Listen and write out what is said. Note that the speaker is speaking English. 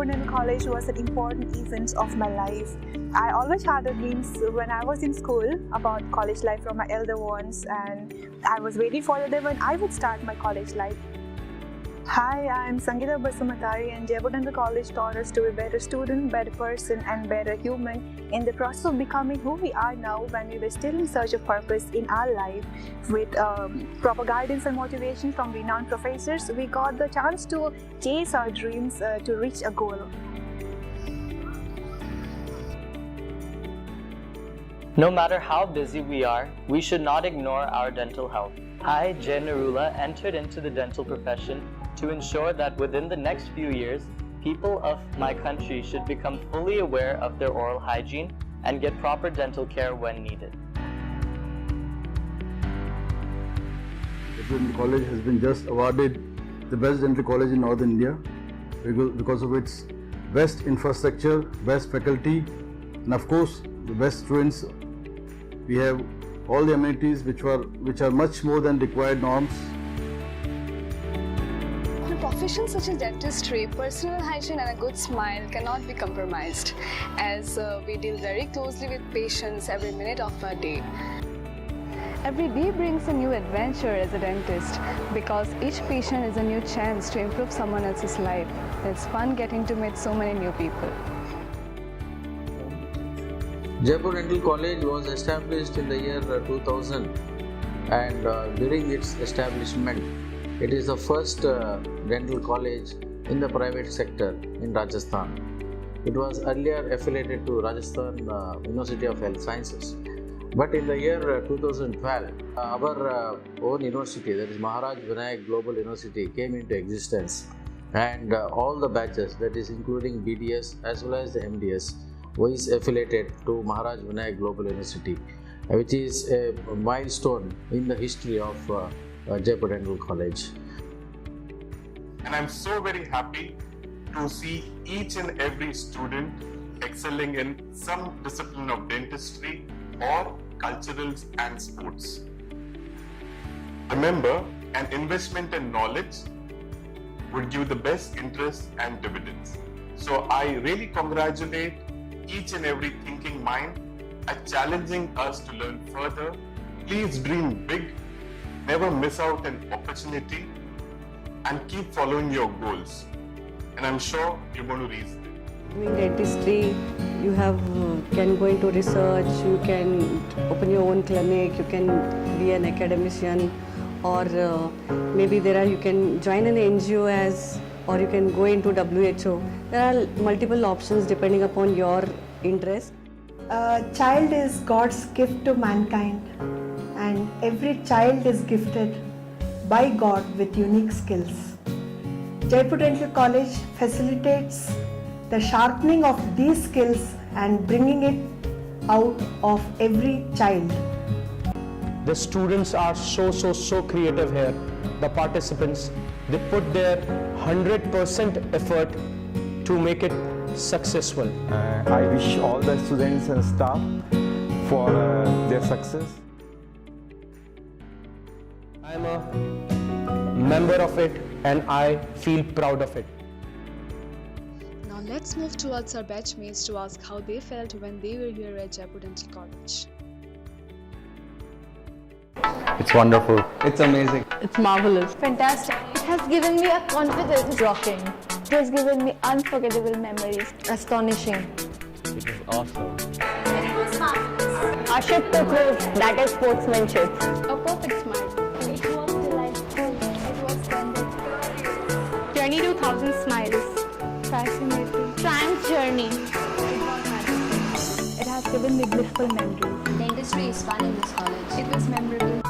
Jaipur Dental College was an important event of my life. I always had a dreams when I was in school about college life from my elder ones, and I was waiting for the day when I would start my college life. Hi, I'm Sangeeta Basumatari, and Jaipur Dental College taught us to be a better student, better person and better human in the process of becoming who we are now when we were still in search of purpose in our life. With proper guidance and motivation from renowned professors, we got the chance to chase our dreams to reach a goal. No matter how busy we are, we should not ignore our dental health. I, Jay Narula, entered into the dental profession to ensure that within the next few years, people of my country should become fully aware of their oral hygiene and get proper dental care when needed. Jaipur Dental College has been just awarded the best dental college in North India because of its best infrastructure, best faculty, and of course the best students. We have all the amenities which are much more than required norms. In a profession such as dentistry, personal hygiene and a good smile cannot be compromised, as we deal very closely with patients every minute of our day. Every day brings a new adventure as a dentist, because each patient is a new chance to improve someone else's life. It's fun getting to meet so many new people. Jaipur Dental College was established in the year 2000, and during its establishment, it is the first dental college in the private sector in Rajasthan. It was earlier affiliated to Rajasthan University of Health Sciences. But in the year 2012, our own university, that is Maharaj Vinayak Global University, came into existence, and all the batches, that is including BDS as well as the MDS, was affiliated to Maharaj Vinayak Global University, which is a milestone in the history of Jaipur Dental College. And I'm so very happy to see each and every student excelling in some discipline of dentistry or culturals and sports. Remember, an investment in knowledge would give the best interest and dividends. So I really congratulate each and every thinking mind at challenging us to learn further. Please dream big, never miss out an opportunity, and keep following your goals. And I'm sure you're going to reach them. Doing dentistry, you can go into research, you can open your own clinic, you can be an academician, or maybe you can join an NGO or you can go into WHO. There are multiple options depending upon your interest. A child is God's gift to mankind, and every child is gifted by God with unique skills. Jaipur Dental College facilitates the sharpening of these skills and bringing it out of every child. The students are so creative here. The participants, they put their 100% effort to make it successful. I wish all the students and staff for their success. I am a member of it and I feel proud of it. Now let's move towards our batchmates to ask how they felt when they were here at Jaipur Dental College. It's wonderful. It's amazing. It's marvelous. Fantastic. It has given me a confidence. Rocking. It has given me unforgettable memories. Astonishing. It was awesome. It was marvelous. A ship to close, that is sportsmanship. A perfect smile. It was delightful. It was splendid. 22,000 smiles. Fascinating. Trans journey. It was magical. It has given me blissful memories. Dentistry is fun in this college. It was memorable.